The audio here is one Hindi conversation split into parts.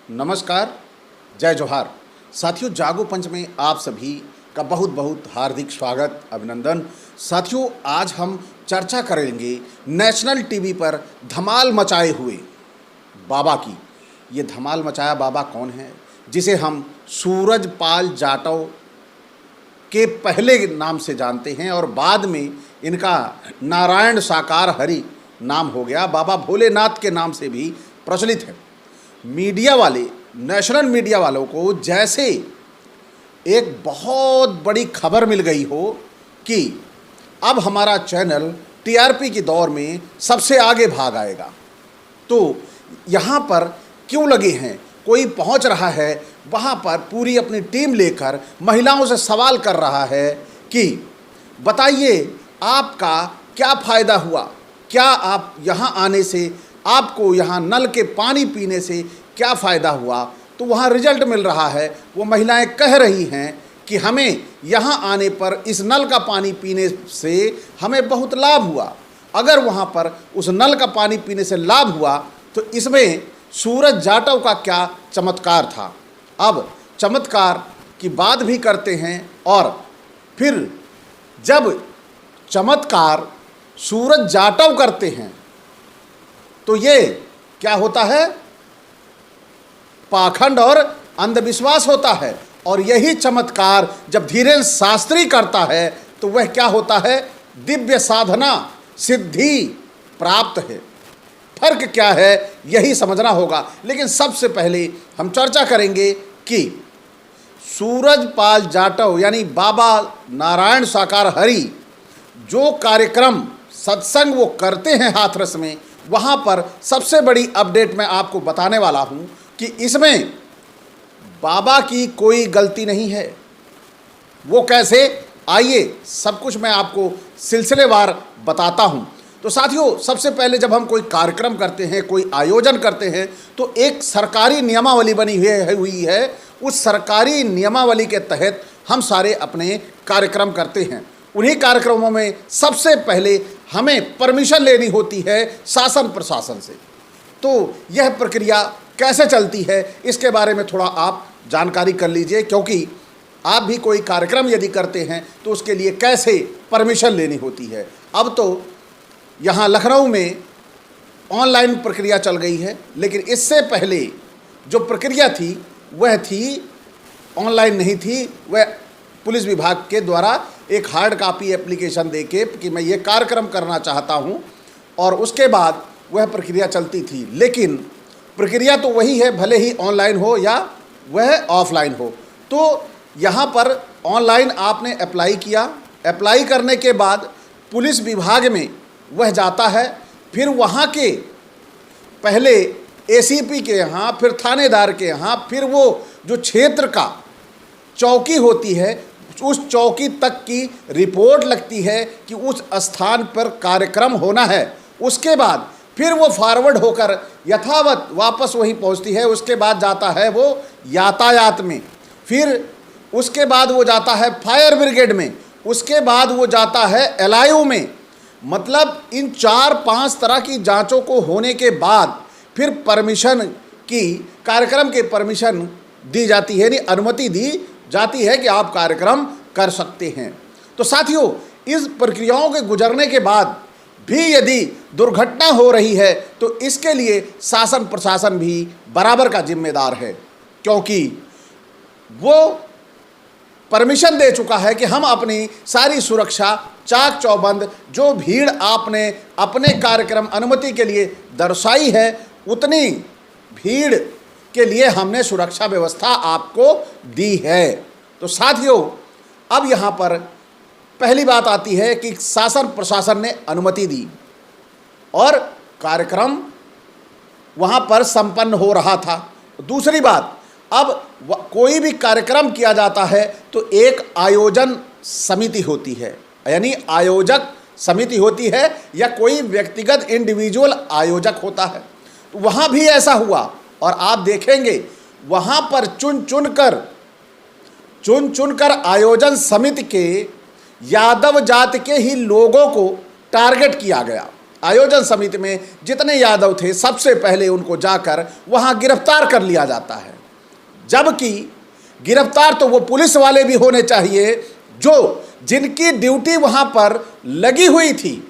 नमस्कार, जय जोहार। साथियों, जागो पंच में आप सभी का बहुत बहुत हार्दिक स्वागत, अभिनंदन। साथियों, आज हम चर्चा करेंगे नेशनल टीवी पर धमाल मचाए हुए बाबा की। ये धमाल मचाया बाबा कौन है, जिसे हम सूरजपाल जाटव के पहले नाम से जानते हैं और बाद में इनका नारायण साकार हरि नाम हो गया। बाबा भोलेनाथ के नाम से भी प्रचलित है। मीडिया वाले, नेशनल मीडिया वालों को जैसे एक बहुत बड़ी खबर मिल गई हो कि अब हमारा चैनल टीआरपी की दौर में सबसे आगे भाग आएगा, तो यहाँ पर क्यों लगे हैं, कोई पहुँच रहा है वहाँ पर पूरी अपनी टीम लेकर महिलाओं से सवाल कर रहा है कि बताइए आपका क्या फ़ायदा हुआ, क्या आप यहाँ आने से, आपको यहाँ नल के पानी पीने से क्या फ़ायदा हुआ। तो वहाँ रिजल्ट मिल रहा है। वो महिलाएं कह रही हैं कि हमें यहाँ आने पर इस नल का पानी पीने से हमें बहुत लाभ हुआ। अगर वहाँ पर उस नल का पानी पीने से लाभ हुआ तो इसमें सूरज जाटव का क्या चमत्कार था। अब चमत्कार की बात भी करते हैं और फिर जब चमत्कार सूरज जाटव करते हैं तो ये क्या होता है, पाखंड और अंधविश्वास होता है। और यही चमत्कार जब धीरेन्द्र शास्त्री करता है तो वह क्या होता है, दिव्य साधना सिद्धि प्राप्त है। फर्क क्या है यही समझना होगा। लेकिन सबसे पहले हम चर्चा करेंगे कि सूरजपाल जाटव यानी बाबा नारायण साकार हरि जो कार्यक्रम सत्संग वो करते हैं हाथरस में, वहाँ पर सबसे बड़ी अपडेट मैं आपको बताने वाला हूँ कि इसमें बाबा की कोई गलती नहीं है। वो कैसे, आइए सब कुछ मैं आपको सिलसिलेवार बताता हूँ। तो साथियों, सबसे पहले जब हम कोई कार्यक्रम करते हैं, कोई आयोजन करते हैं, तो एक सरकारी नियमावली बनी हुई है। उस सरकारी नियमावली के तहत हम सारे अपने कार्यक्रम करते हैं। उन्हीं कार्यक्रमों में सबसे पहले हमें परमिशन लेनी होती है शासन प्रशासन से। तो यह प्रक्रिया कैसे चलती है इसके बारे में थोड़ा आप जानकारी कर लीजिए, क्योंकि आप भी कोई कार्यक्रम यदि करते हैं तो उसके लिए कैसे परमिशन लेनी होती है। अब तो यहाँ लखनऊ में ऑनलाइन प्रक्रिया चल गई है, लेकिन इससे पहले जो प्रक्रिया थी वह थी ऑनलाइन नहीं थी। वह पुलिस विभाग के द्वारा एक हार्ड कॉपी एप्लीकेशन देके कि मैं ये कार्यक्रम करना चाहता हूँ, और उसके बाद वह प्रक्रिया चलती थी। लेकिन प्रक्रिया तो वही है, भले ही ऑनलाइन हो या वह ऑफलाइन हो। तो यहाँ पर ऑनलाइन आपने अप्लाई किया, अप्लाई करने के बाद पुलिस विभाग में वह जाता है। फिर वहाँ के पहले एसीपी के यहाँ, फिर थानेदार के यहाँ, फिर वो जो क्षेत्र का चौकी होती है उस चौकी तक की रिपोर्ट लगती है कि उस स्थान पर कार्यक्रम होना है। उसके बाद फिर वो फॉरवर्ड होकर यथावत वापस वहीं पहुंचती है। उसके बाद जाता है वो यातायात में, फिर उसके बाद वो जाता है फायर ब्रिगेड में, उसके बाद वो जाता है एलआईयू में। मतलब इन 4-5 तरह की जांचों को होने के बाद फिर परमिशन की, कार्यक्रम के परमिशन दी जाती है, यानी अनुमति दी जाती है कि आप कार्यक्रम कर सकते हैं। तो साथियों, इस प्रक्रियाओं के गुजरने के बाद भी यदि दुर्घटना हो रही है तो इसके लिए शासन प्रशासन भी बराबर का जिम्मेदार है, क्योंकि वो परमिशन दे चुका है कि हम अपनी सारी सुरक्षा चाक चौबंद, जो भीड़ आपने अपने कार्यक्रम अनुमति के लिए दर्शाई है उतनी भीड़ के लिए हमने सुरक्षा व्यवस्था आपको दी है। तो साथियों, अब यहाँ पर पहली बात आती है कि शासन प्रशासन ने अनुमति दी और कार्यक्रम वहाँ पर संपन्न हो रहा था। दूसरी बात, अब कोई भी कार्यक्रम किया जाता है तो एक आयोजन समिति होती है, यानी आयोजक समिति होती है, या कोई व्यक्तिगत इंडिविजुअल आयोजक होता है। तो वहाँ भी ऐसा हुआ और आप देखेंगे वहाँ पर चुन चुन कर आयोजन समिति के यादव जाति के ही लोगों को टारगेट किया गया। आयोजन समिति में जितने यादव थे सबसे पहले उनको जाकर वहाँ गिरफ्तार कर लिया जाता है, जबकि गिरफ्तार तो वो पुलिस वाले भी होने चाहिए जो जिनकी ड्यूटी वहाँ पर लगी हुई थी।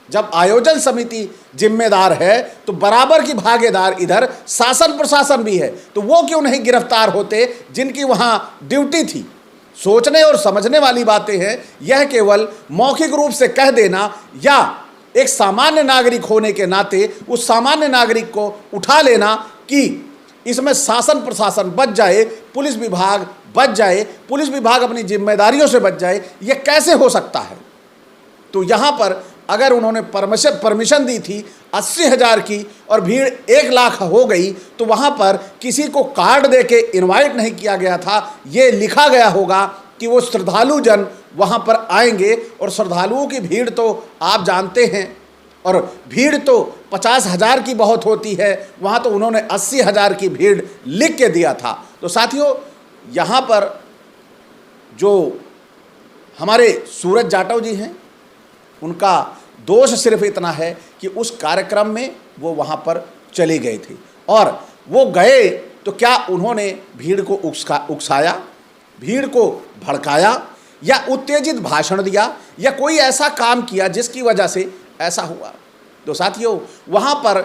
जब आयोजन समिति जिम्मेदार है तो बराबर की भागीदार इधर शासन प्रशासन भी है, तो वो क्यों नहीं गिरफ्तार होते जिनकी वहाँ ड्यूटी थी। सोचने और समझने वाली बातें हैं। यह केवल मौखिक रूप से कह देना या एक सामान्य नागरिक होने के नाते उस सामान्य नागरिक को उठा लेना कि इसमें शासन प्रशासन बच जाए, पुलिस विभाग बच जाए, पुलिस विभाग अपनी जिम्मेदारियों से बच जाए, यह कैसे हो सकता है। तो यहाँ पर अगर उन्होंने परमिशन दी थी 80,000 की और भीड़ 1 लाख हो गई, तो वहाँ पर किसी को कार्ड दे के इन्वाइट नहीं किया गया था। ये लिखा गया होगा कि वो श्रद्धालु जन वहाँ पर आएंगे, और श्रद्धालुओं की भीड़ तो आप जानते हैं, और भीड़ तो 50,000 की बहुत होती है, वहाँ तो उन्होंने 80,000 की भीड़ लिख के दिया था। तो साथियों, यहाँ पर जो हमारे सूरज जाटव जी हैं, उनका दोष सिर्फ इतना है कि उस कार्यक्रम में वो वहाँ पर चले गए थे, और वो गए तो क्या उन्होंने भीड़ को उकसाया, भीड़ को भड़काया, या उत्तेजित भाषण दिया, या कोई ऐसा काम किया जिसकी वजह से ऐसा हुआ। तो साथियों, वहाँ पर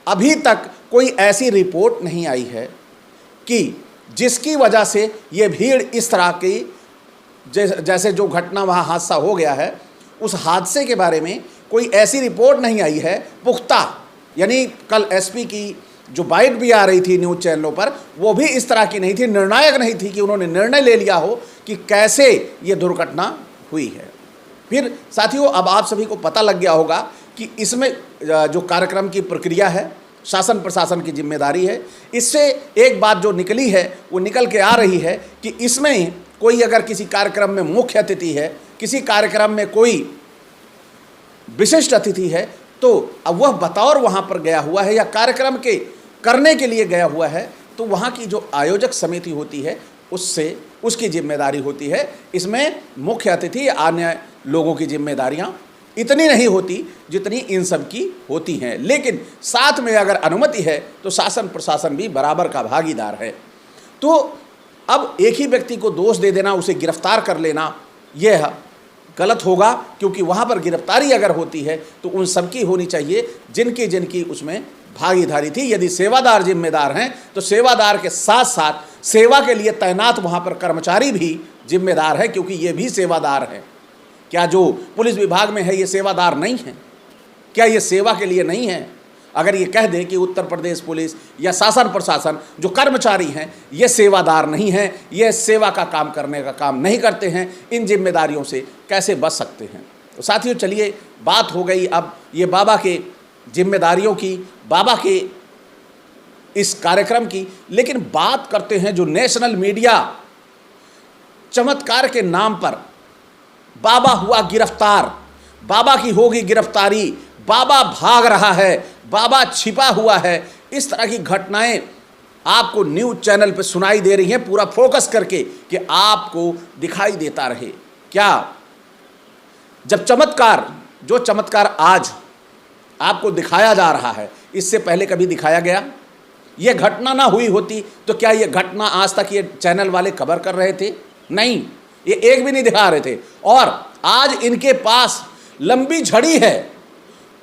अभी तक कोई ऐसी रिपोर्ट नहीं आई है कि जिसकी वजह से ये भीड़ इस तरह की, जैसे जो घटना वहाँ हादसा हो गया है, उस हादसे के बारे में कोई ऐसी रिपोर्ट नहीं आई है पुख्ता। यानी कल एसपी की जो बाइट भी आ रही थी न्यूज़ चैनलों पर, वो भी इस तरह की नहीं थी, निर्णायक नहीं थी कि उन्होंने निर्णय ले लिया हो कि कैसे ये दुर्घटना हुई है। फिर साथियों, अब आप सभी को पता लग गया होगा कि इसमें जो कार्यक्रम की प्रक्रिया है, शासन प्रशासन की जिम्मेदारी है। इससे एक बात जो निकली है वो निकल के आ रही है कि इसमें कोई अगर किसी कार्यक्रम में मुख्य अतिथि है, किसी कार्यक्रम में कोई विशिष्ट अतिथि है, तो अब वह बतौर वहाँ पर गया हुआ है या कार्यक्रम के करने के लिए गया हुआ है, तो वहाँ की जो आयोजक समिति होती है उससे उसकी जिम्मेदारी होती है। इसमें मुख्य अतिथि अन्य लोगों की जिम्मेदारियाँ इतनी नहीं होती जितनी इन सब की होती हैं, लेकिन साथ में अगर अनुमति है तो शासन प्रशासन भी बराबर का भागीदार है। तो अब एक ही व्यक्ति को दोष दे देना, उसे गिरफ्तार कर लेना, यह गलत होगा, क्योंकि वहाँ पर गिरफ्तारी अगर होती है तो उन सबकी होनी चाहिए जिनकी जिनकी उसमें भागीदारी थी। यदि सेवादार जिम्मेदार हैं तो सेवादार के साथ साथ सेवा के लिए तैनात वहाँ पर कर्मचारी भी जिम्मेदार है, क्योंकि ये भी सेवादार हैं। क्या जो पुलिस विभाग में है ये सेवादार नहीं है? क्या ये सेवा के लिए नहीं है? अगर ये कह दें कि उत्तर प्रदेश पुलिस या शासन प्रशासन जो कर्मचारी हैं ये सेवादार नहीं हैं, ये सेवा का काम करने का काम नहीं करते हैं, इन जिम्मेदारियों से कैसे बच सकते हैं? तो साथियों, चलिए, बात हो गई अब ये बाबा के जिम्मेदारियों की, बाबा के इस कार्यक्रम की, लेकिन बात करते हैं जो नेशनल मीडिया चमत्कार के नाम पर बाबा हुआ गिरफ्तार, बाबा की होगी गिरफ्तारी, बाबा भाग रहा है, बाबा छिपा हुआ है, इस तरह की घटनाएं आपको न्यूज़ चैनल पर सुनाई दे रही हैं, पूरा फोकस करके कि आपको दिखाई देता रहे। क्या जब चमत्कार, जो चमत्कार आज आपको दिखाया जा रहा है, इससे पहले कभी दिखाया गया? ये घटना ना हुई होती तो क्या ये घटना आज तक ये चैनल वाले कवर कर रहे थे? नहीं, ये एक भी नहीं दिखा रहे थे। और आज इनके पास लंबी झड़ी है,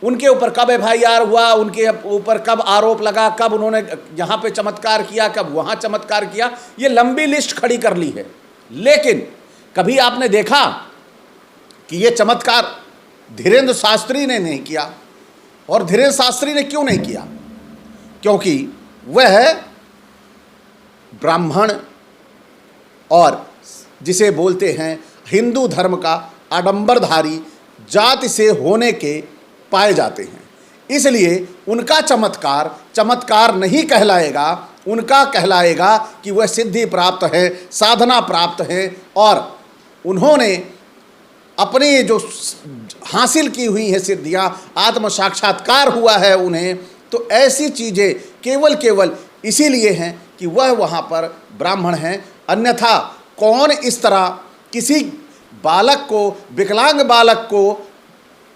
उनके ऊपर कब FIR हुआ, उनके ऊपर कब आरोप लगा, कब उन्होंने यहाँ पे चमत्कार किया, कब वहाँ चमत्कार किया, ये लंबी लिस्ट खड़ी कर ली है। लेकिन कभी आपने देखा कि ये चमत्कार धीरेन्द्र शास्त्री ने नहीं किया? और धीरेन्द्र शास्त्री ने क्यों नहीं किया? क्योंकि वह ब्राह्मण और जिसे बोलते हैं हिंदू धर्म का आडंबरधारी जाति से होने के पाए जाते हैं, इसलिए उनका चमत्कार चमत्कार नहीं कहलाएगा, उनका कहलाएगा कि वह सिद्धि प्राप्त है, साधना प्राप्त है, और उन्होंने अपने जो हासिल की हुई है सिद्धियां, आत्म साक्षात्कार हुआ है उन्हें, तो ऐसी चीज़ें केवल इसीलिए हैं कि वह वहाँ पर ब्राह्मण हैं। अन्यथा कौन इस तरह किसी बालक को, विकलांग बालक को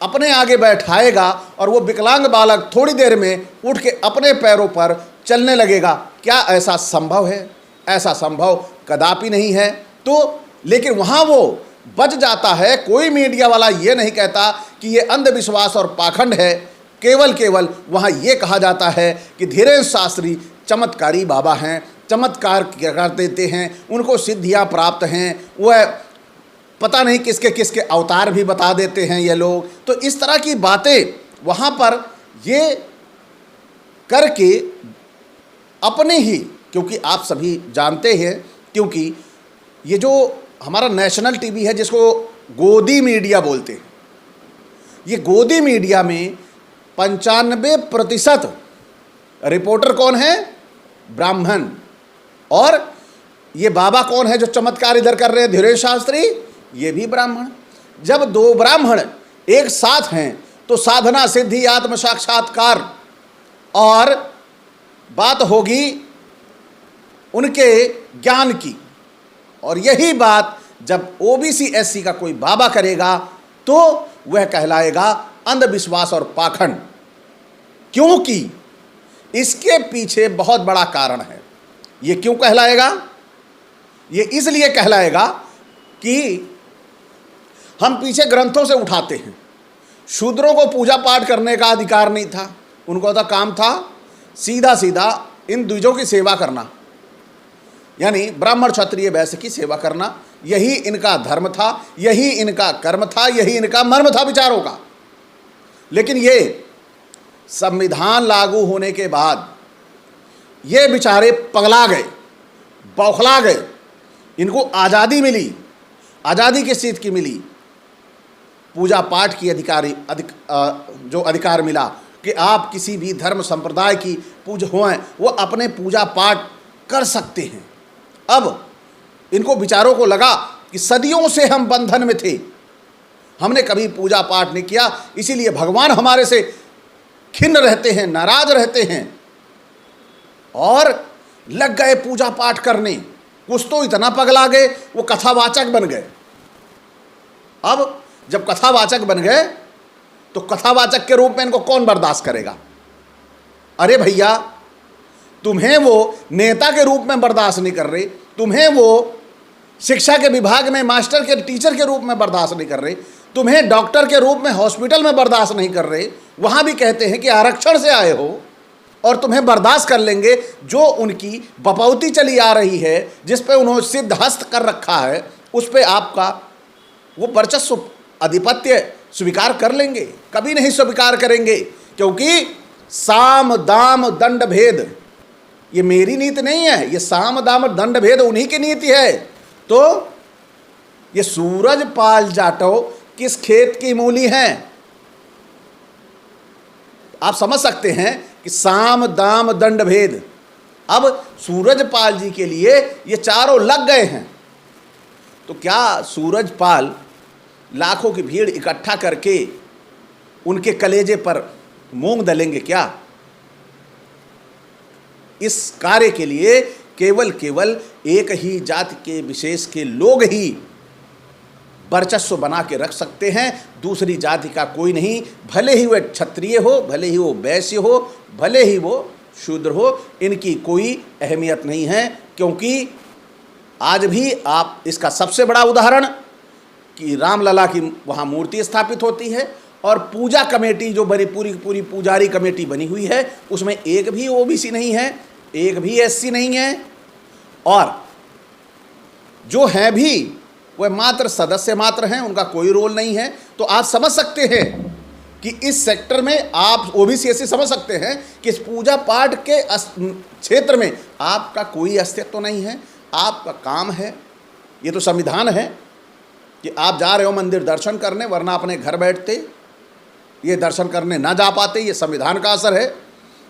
अपने आगे बैठाएगा और वो विकलांग बालक थोड़ी देर में उठ के अपने पैरों पर चलने लगेगा। क्या ऐसा संभव है? ऐसा संभव कदापि नहीं है। तो लेकिन वहाँ वो बच जाता है। कोई मीडिया वाला ये नहीं कहता कि ये अंधविश्वास और पाखंड है। केवल वहाँ ये कहा जाता है कि धीरेन्द्र शास्त्री चमत्कारी बाबा हैं, चमत्कार कर देते हैं, उनको सिद्धियाँ प्राप्त हैं, वह पता नहीं किसके किसके अवतार भी बता देते हैं ये लोग। तो इस तरह की बातें वहाँ पर ये करके अपने ही, क्योंकि आप सभी जानते हैं, क्योंकि ये जो हमारा नेशनल टीवी है जिसको गोदी मीडिया बोलते हैं, ये गोदी मीडिया में 95% रिपोर्टर कौन है? ब्राह्मण। और ये बाबा कौन है जो चमत्कार इधर कर रहे हैं? धीरेन्द्र शास्त्री, ये भी ब्राह्मण। जब दो ब्राह्मण एक साथ हैं तो साधना, सिद्धि, आत्म साक्षात्कार और बात होगी उनके ज्ञान की। और यही बात जब ओबीसी एससी का कोई बाबा करेगा तो वह कहलाएगा अंधविश्वास और पाखंड। क्योंकि इसके पीछे बहुत बड़ा कारण है। ये क्यों कहलाएगा? ये इसलिए कहलाएगा कि हम पीछे ग्रंथों से उठाते हैं, शूद्रों को पूजा पाठ करने का अधिकार नहीं था, उनको तो काम था सीधा सीधा इन द्विजों की सेवा करना, यानी ब्राह्मण क्षत्रिय वैश्य की सेवा करना। यही इनका धर्म था, यही इनका कर्म था, यही इनका मर्म था विचारों का। लेकिन ये संविधान लागू होने के बाद ये बेचारे पगला गए, बौखला गए। इनको आज़ादी मिली, आज़ादी किस चीज़ की मिली? पूजा पाठ की जो अधिकार मिला कि आप किसी भी धर्म संप्रदाय की पूजा हों, वो अपने पूजा पाठ कर सकते हैं। अब इनको विचारों को लगा कि सदियों से हम बंधन में थे, हमने कभी पूजा पाठ नहीं किया, इसीलिए भगवान हमारे से खिन्न रहते हैं, नाराज रहते हैं, और लग गए पूजा पाठ करने। कुछ तो इतना पगला गए वो कथावाचक बन गए। अब जब कथावाचक बन गए तो कथावाचक के रूप में इनको कौन बर्दाश्त करेगा? अरे भैया, तुम्हें वो नेता के रूप में बर्दाश्त नहीं कर रहे, तुम्हें वो शिक्षा के विभाग में मास्टर के टीचर के रूप में बर्दाश्त नहीं कर रहे, तुम्हें डॉक्टर के रूप में हॉस्पिटल में बर्दाश्त नहीं कर रहे। वहाँ भी कहते हैं कि आरक्षण से आए हो और तुम्हें बर्दाश्त कर लेंगे। जो उनकी बपौती चली आ रही है, जिस पे उन्होंने सिद्ध हस्त कर रखा है, उस पे आपका वो वर्चस्व, आधिपत्य स्वीकार कर लेंगे? कभी नहीं स्वीकार करेंगे, क्योंकि साम दाम दंड भेद ये मेरी नीति नहीं है, ये साम दाम दंड भेद उन्हीं की नीति है। तो ये सूरजपाल जाटव किस खेत की मूली हैं? आप समझ सकते हैं कि साम दाम दंड भेद। अब सूरजपाल जी के लिए ये चारों लग गए हैं। तो क्या सूरजपाल लाखों की भीड़ इकट्ठा करके उनके कलेजे पर मूंग दलेंगे क्या? इस कार्य के लिए केवल एक ही जाति के विशेष के लोग ही वर्चस्व बना के रख सकते हैं, दूसरी जाति का कोई नहीं। भले ही वह क्षत्रिय हो, भले ही वो वैश्य हो, भले ही वो शूद्र हो, इनकी कोई अहमियत नहीं है। क्योंकि आज भी आप इसका सबसे बड़ा उदाहरण कि रामलला की वहाँ मूर्ति स्थापित होती है और पूजा कमेटी जो बड़ी पूरी पुजारी कमेटी बनी हुई है, उसमें एक भी ओबीसी नहीं है, एक भी एससी नहीं है, और जो हैं भी वह मात्र सदस्य मात्र हैं, उनका कोई रोल नहीं है। तो आप समझ सकते हैं कि इस सेक्टर में आप ओबीसी एससी समझ सकते हैं कि इस पूजा पाठ के क्षेत्र में आपका कोई अस्तित्व नहीं है। आपका काम है, ये तो संविधान है कि आप जा रहे हो मंदिर दर्शन करने, वरना अपने घर बैठते ये दर्शन करने ना जा पाते, ये संविधान का असर है।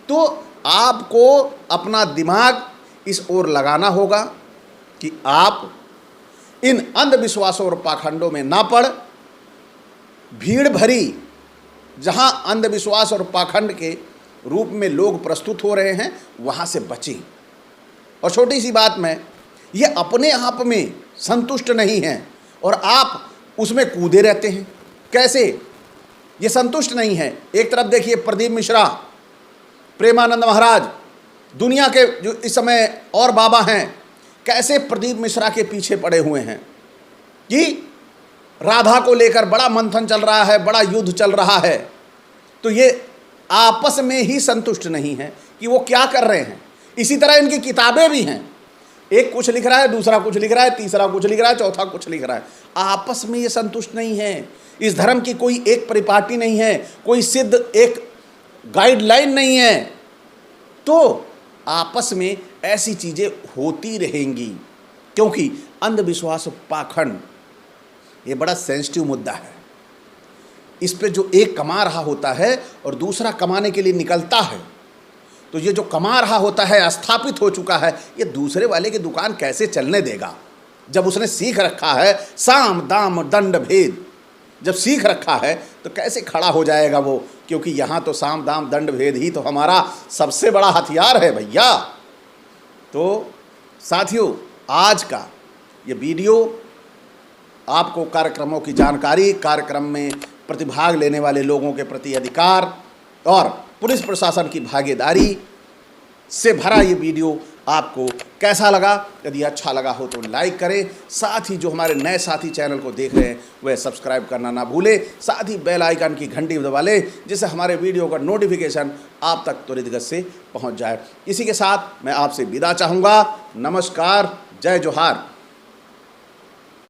तो आपको अपना दिमाग इस ओर लगाना होगा कि आप इन अंधविश्वासों और पाखंडों में ना पड़, भीड़ भरी जहां अंधविश्वास और पाखंड के रूप में लोग प्रस्तुत हो रहे हैं, वहां से बचें। और छोटी सी बात में, ये अपने आप में संतुष्ट नहीं हैं और आप उसमें कूदे रहते हैं। कैसे? ये संतुष्ट नहीं है। एक तरफ देखिए प्रदीप मिश्रा, प्रेमानंद महाराज, दुनिया के जो इस समय और बाबा हैं, कैसे प्रदीप मिश्रा के पीछे पड़े हुए हैं कि राधा को लेकर बड़ा मंथन चल रहा है, बड़ा युद्ध चल रहा है। तो ये आपस में ही संतुष्ट नहीं है कि वो क्या कर रहे हैं। इसी तरह इनकी किताबें भी हैं, एक कुछ लिख रहा है, दूसरा कुछ लिख रहा है, तीसरा कुछ लिख रहा है, चौथा कुछ लिख रहा है। आपस में ये संतुष्ट नहीं है। इस धर्म की कोई एक परिपाटी नहीं है, कोई सिद्ध एक गाइडलाइन नहीं है। तो आपस में ऐसी चीज़ें होती रहेंगी, क्योंकि अंधविश्वास पाखंड ये बड़ा सेंसिटिव मुद्दा है। इस पे जो एक कमा रहा होता है और दूसरा कमाने के लिए निकलता है, तो ये जो कमा रहा होता है, स्थापित हो चुका है, ये दूसरे वाले की दुकान कैसे चलने देगा? जब उसने सीख रखा है साम दाम दंड भेद, जब सीख रखा है तो कैसे खड़ा हो जाएगा वो? क्योंकि यहाँ तो साम दाम दंड भेद ही तो हमारा सबसे बड़ा हथियार है भैया। तो साथियों, आज का ये वीडियो आपको कार्यक्रमों की जानकारी, कार्यक्रम में प्रतिभाग लेने वाले लोगों के प्रति अधिकार और पुलिस प्रशासन की भागीदारी से भरा ये वीडियो आपको कैसा लगा? यदि अच्छा लगा हो तो लाइक करें। साथ ही जो हमारे नए साथी चैनल को देख रहे हैं वह सब्सक्राइब करना ना भूलें। साथ ही बेल आइकन की घंटी दबा लें, जिससे हमारे वीडियो का नोटिफिकेशन आप तक त्वरित गति से पहुंच जाए। इसी के साथ मैं आपसे विदा चाहूँगा। नमस्कार, जय जोहार।